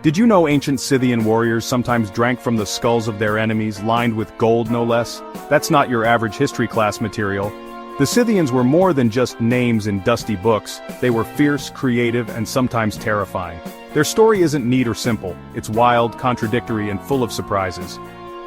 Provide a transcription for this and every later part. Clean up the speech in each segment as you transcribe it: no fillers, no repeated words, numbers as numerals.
Did you know ancient Scythian warriors sometimes drank from the skulls of their enemies, lined with gold no less? That's not your average history class material. The Scythians were more than just names in dusty books. They were fierce, creative, and sometimes terrifying. Their story isn't neat or simple. It's wild, contradictory, and full of surprises.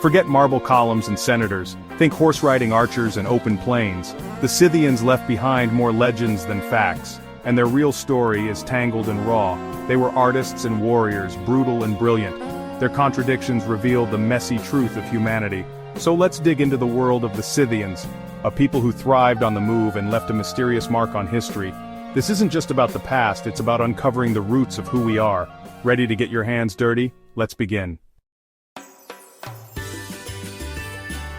Forget marble columns and senators. Think horse-riding archers and open plains. The Scythians left behind more legends than facts. And their real story is tangled and raw. They were artists and warriors, brutal and brilliant. Their contradictions reveal the messy truth of humanity. So let's dig into the world of the Scythians, a people who thrived on the move and left a mysterious mark on history. This isn't just about the past, it's about uncovering the roots of who we are. Ready to get your hands dirty? Let's begin.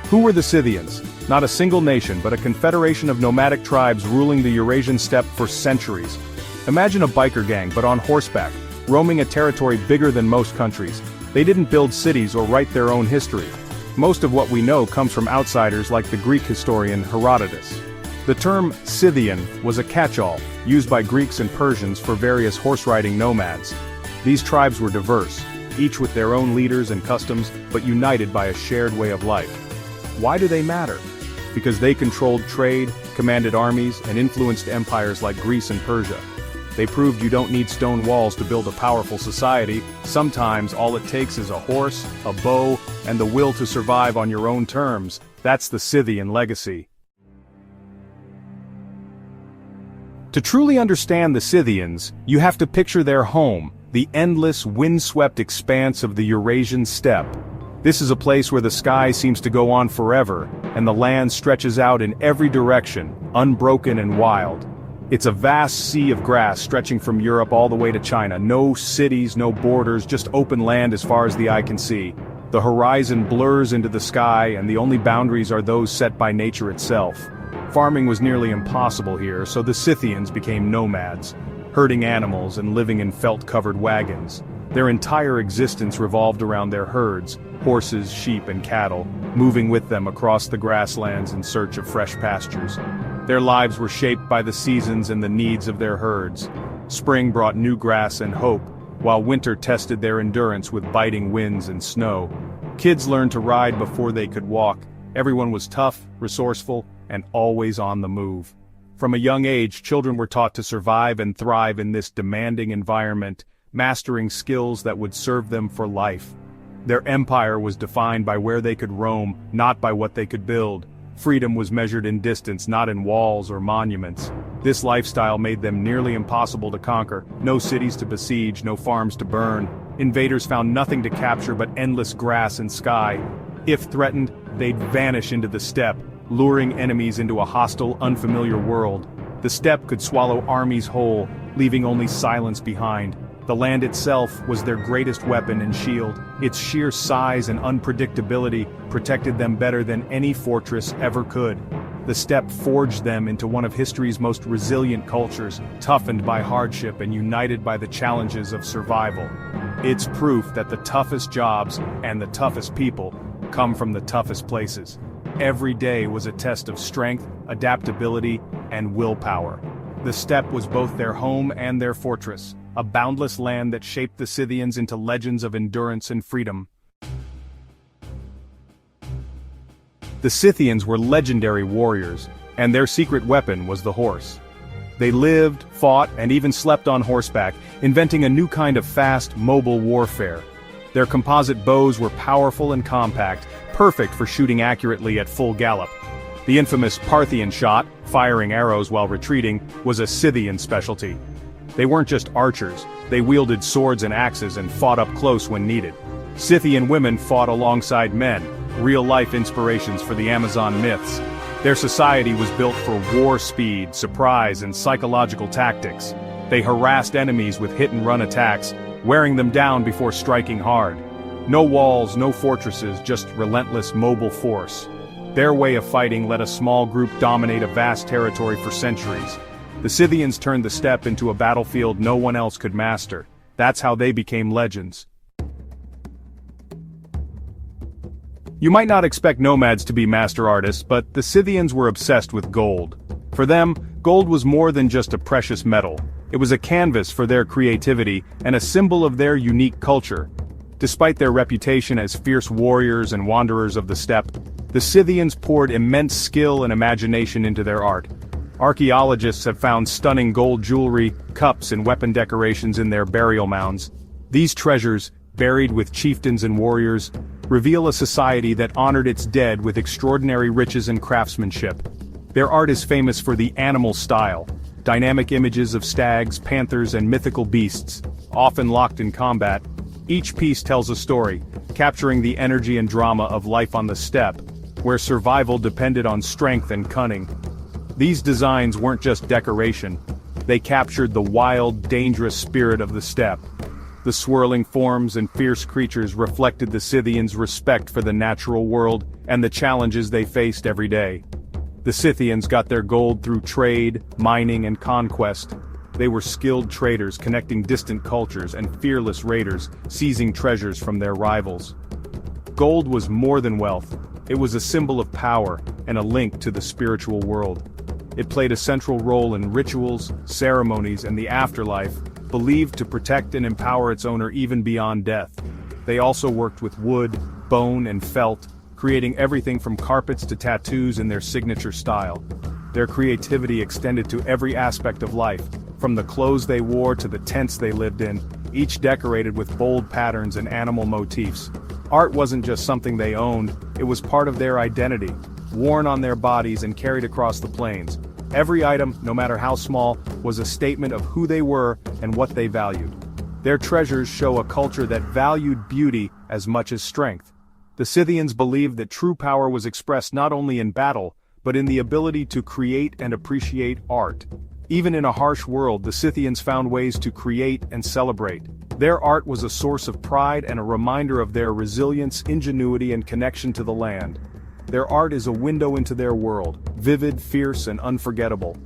Who were the Scythians? Not a single nation, but a confederation of nomadic tribes ruling the Eurasian steppe for centuries. Imagine a biker gang, but on horseback, roaming a territory bigger than most countries. They didn't build cities or write their own history. Most of what we know comes from outsiders like the Greek historian Herodotus. The term Scythian was a catch-all, used by Greeks and Persians for various horse-riding nomads. These tribes were diverse, each with their own leaders and customs, but united by a shared way of life. Why do they matter? Because they controlled trade, commanded armies, and influenced empires like Greece and Persia. They proved you don't need stone walls to build a powerful society. Sometimes all it takes is a horse, a bow, and the will to survive on your own terms. That's the Scythian legacy. To truly understand the Scythians, you have to picture their home, the endless, windswept expanse of the Eurasian steppe. This is a place where the sky seems to go on forever, and the land stretches out in every direction, unbroken and wild. It's a vast sea of grass stretching from Europe all the way to China. No cities, no borders, just open land as far as the eye can see. The horizon blurs into the sky, and the only boundaries are those set by nature itself. Farming was nearly impossible here, so the Scythians became nomads, herding animals and living in felt-covered wagons. Their entire existence revolved around their herds, horses, sheep, and cattle, moving with them across the grasslands in search of fresh pastures. Their lives were shaped by the seasons and the needs of their herds. Spring brought new grass and hope, while winter tested their endurance with biting winds and snow. Kids learned to ride before they could walk. Everyone was tough, resourceful, and always on the move. From a young age, children were taught to survive and thrive in this demanding environment, mastering skills that would serve them for life. Their empire was defined by where they could roam, not by what they could build. Freedom was measured in distance, not in walls or monuments. This lifestyle made them nearly impossible to conquer. No cities to besiege, no farms to burn. Invaders found nothing to capture but endless grass and sky. If threatened, they'd vanish into the steppe, luring enemies into a hostile, unfamiliar world. The steppe could swallow armies whole, leaving only silence behind. The land itself was their greatest weapon and shield. Its sheer size and unpredictability protected them better than any fortress ever could. The steppe forged them into one of history's most resilient cultures, toughened by hardship and united by the challenges of survival. It's proof that the toughest jobs and the toughest people come from the toughest places. Every day was a test of strength, adaptability, and willpower. The steppe was both their home and their fortress, a boundless land that shaped the Scythians into legends of endurance and freedom. The Scythians were legendary warriors, and their secret weapon was the horse. They lived, fought, and even slept on horseback, inventing a new kind of fast, mobile warfare. Their composite bows were powerful and compact, perfect for shooting accurately at full gallop. The infamous Parthian shot, firing arrows while retreating, was a Scythian specialty. They weren't just archers, they wielded swords and axes and fought up close when needed. Scythian women fought alongside men, real-life inspirations for the Amazon myths. Their society was built for war speed, surprise, and psychological tactics. They harassed enemies with hit-and-run attacks, wearing them down before striking hard. No walls, no fortresses, just relentless mobile force. Their way of fighting let a small group dominate a vast territory for centuries. The Scythians turned the steppe into a battlefield no one else could master. That's how they became legends. You might not expect nomads to be master artists, but the Scythians were obsessed with gold. For them, gold was more than just a precious metal. It was a canvas for their creativity and a symbol of their unique culture. Despite their reputation as fierce warriors and wanderers of the steppe, the Scythians poured immense skill and imagination into their art. Archaeologists have found stunning gold jewelry, cups and weapon decorations in their burial mounds. These treasures, buried with chieftains and warriors, reveal a society that honored its dead with extraordinary riches and craftsmanship. Their art is famous for the animal style, dynamic images of stags, panthers and mythical beasts, often locked in combat. Each piece tells a story, capturing the energy and drama of life on the steppe, where survival depended on strength and cunning. These designs weren't just decoration, they captured the wild, dangerous spirit of the steppe. The swirling forms and fierce creatures reflected the Scythians' respect for the natural world and the challenges they faced every day. The Scythians got their gold through trade, mining and conquest. They were skilled traders connecting distant cultures and fearless raiders, seizing treasures from their rivals. Gold was more than wealth, it was a symbol of power and a link to the spiritual world. It played a central role in rituals, ceremonies and the afterlife, believed to protect and empower its owner even beyond death. They also worked with wood, bone and felt, creating everything from carpets to tattoos in their signature style. Their creativity extended to every aspect of life, from the clothes they wore to the tents they lived in, each decorated with bold patterns and animal motifs. Art wasn't just something they owned, it was part of their identity, worn on their bodies and carried across the plains. Every item, no matter how small, was a statement of who they were and what they valued. Their treasures show a culture that valued beauty as much as strength. The Scythians believed that true power was expressed not only in battle, but in the ability to create and appreciate art. Even in a harsh world, the Scythians found ways to create and celebrate. Their art was a source of pride and a reminder of their resilience, ingenuity, and connection to the land. Their art is a window into their world, vivid, fierce, and unforgettable.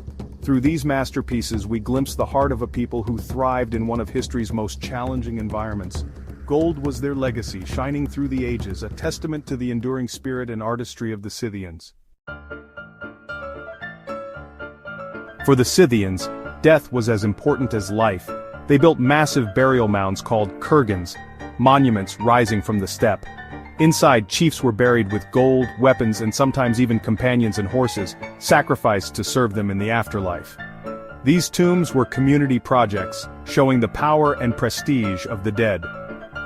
Through these masterpieces, we glimpse the heart of a people who thrived in one of history's most challenging environments. Gold was their legacy, shining through the ages, a testament to the enduring spirit and artistry of the Scythians. For the Scythians, death was as important as life. They built massive burial mounds called kurgans, monuments rising from the steppe. Inside, chiefs were buried with gold, weapons, and sometimes even companions and horses, sacrificed to serve them in the afterlife. These tombs were community projects, showing the power and prestige of the dead.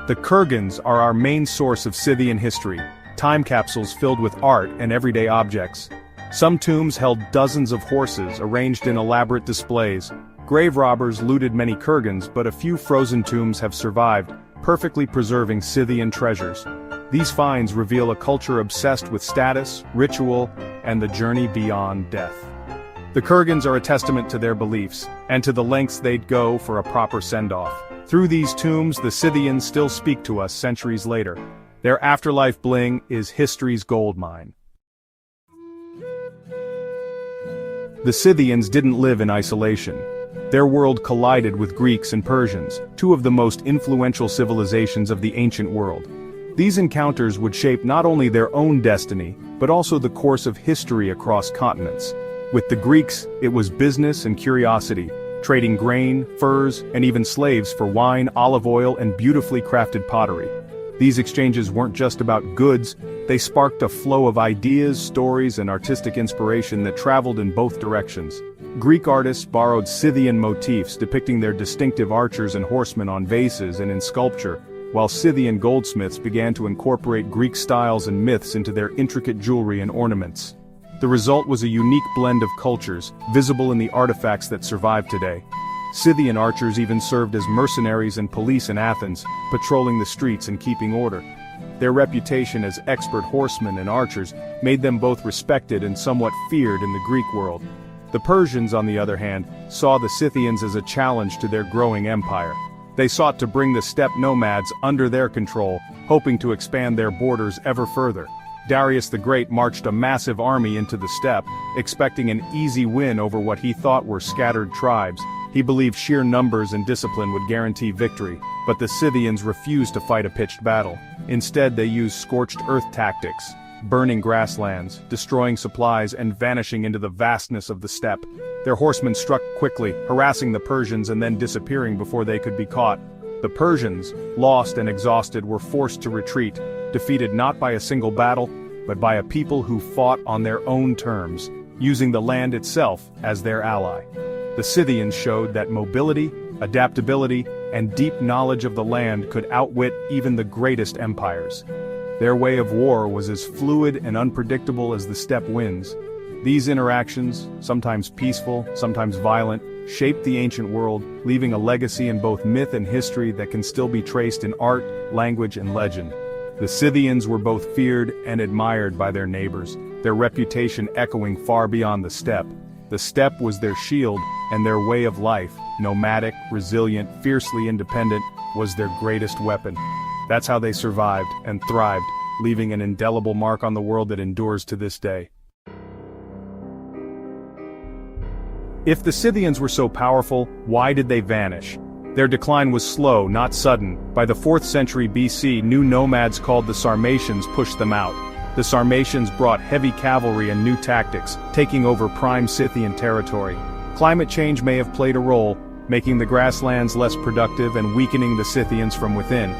The kurgans are our main source of Scythian history, time capsules filled with art and everyday objects. Some tombs held dozens of horses arranged in elaborate displays. Grave robbers looted many kurgans, but a few frozen tombs have survived, perfectly preserving Scythian treasures. These finds reveal a culture obsessed with status, ritual, and the journey beyond death. The kurgans are a testament to their beliefs, and to the lengths they'd go for a proper send-off. Through these tombs, the Scythians still speak to us centuries later. Their afterlife bling is history's goldmine. The Scythians didn't live in isolation. Their world collided with Greeks and Persians, two of the most influential civilizations of the ancient world. These encounters would shape not only their own destiny, but also the course of history across continents. With the Greeks, it was business and curiosity, trading grain, furs, and even slaves for wine, olive oil, and beautifully crafted pottery. These exchanges weren't just about goods, they sparked a flow of ideas, stories, and artistic inspiration that traveled in both directions. Greek artists borrowed Scythian motifs depicting their distinctive archers and horsemen on vases and in sculpture, while Scythian goldsmiths began to incorporate Greek styles and myths into their intricate jewelry and ornaments. The result was a unique blend of cultures, visible in the artifacts that survive today. Scythian archers even served as mercenaries and police in Athens, patrolling the streets and keeping order. Their reputation as expert horsemen and archers made them both respected and somewhat feared in the Greek world. The Persians, on the other hand, saw the Scythians as a challenge to their growing empire. They sought to bring the steppe nomads under their control, hoping to expand their borders ever further. Darius the Great marched a massive army into the steppe, expecting an easy win over what he thought were scattered tribes. He believed sheer numbers and discipline would guarantee victory, but the Scythians refused to fight a pitched battle. Instead, they used scorched earth tactics. burning grasslands, destroying supplies and vanishing into the vastness of the steppe. Their horsemen struck quickly, harassing the Persians and then disappearing before they could be caught. The Persians, lost and exhausted, were forced to retreat, defeated not by a single battle, but by a people who fought on their own terms, using the land itself as their ally. The Scythians showed that mobility, adaptability, and deep knowledge of the land could outwit even the greatest empires. Their way of war was as fluid and unpredictable as the steppe winds. These interactions, sometimes peaceful, sometimes violent, shaped the ancient world, leaving a legacy in both myth and history that can still be traced in art, language, and legend. The Scythians were both feared and admired by their neighbors, their reputation echoing far beyond the steppe. The steppe was their shield, and their way of life, nomadic, resilient, fiercely independent, was their greatest weapon. That's how they survived and thrived, leaving an indelible mark on the world that endures to this day. If the Scythians were so powerful, why did they vanish? Their decline was slow, not sudden. By the 4th century BC, new nomads called the Sarmatians pushed them out. The Sarmatians brought heavy cavalry and new tactics, taking over prime Scythian territory. Climate change may have played a role, making the grasslands less productive and weakening the Scythians from within.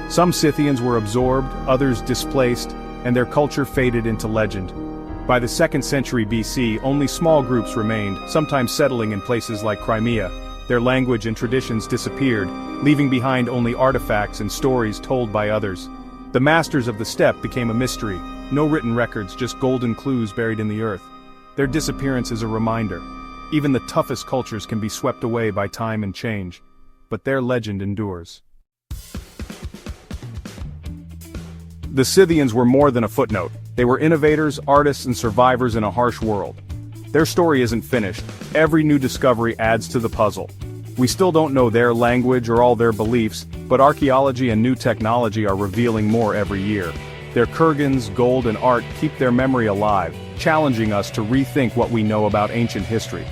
Some Scythians were absorbed, others displaced, and their culture faded into legend. By the 2nd century BC, only small groups remained, sometimes settling in places like Crimea. Their language and traditions disappeared, leaving behind only artifacts and stories told by others. The masters of the steppe became a mystery. No written records, just golden clues buried in the earth. Their disappearance is a reminder. Even the toughest cultures can be swept away by time and change. But their legend endures. The Scythians were more than a footnote. They were innovators, artists, and survivors in a harsh world. Their story isn't finished. Every new discovery adds to the puzzle. We still don't know their language or all their beliefs, but archaeology and new technology are revealing more every year. Their kurgans, gold, and art keep their memory alive, challenging us to rethink what we know about ancient history.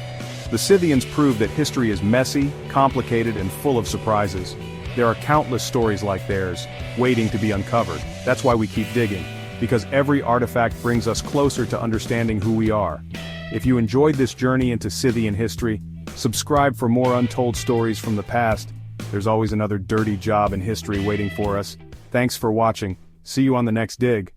The Scythians prove that history is messy, complicated, and full of surprises. There are countless stories like theirs, waiting to be uncovered. That's why we keep digging, because every artifact brings us closer to understanding who we are. If you enjoyed this journey into Scythian history, subscribe for more untold stories from the past. There's always another dirty job in history waiting for us. Thanks for watching. See you on the next dig.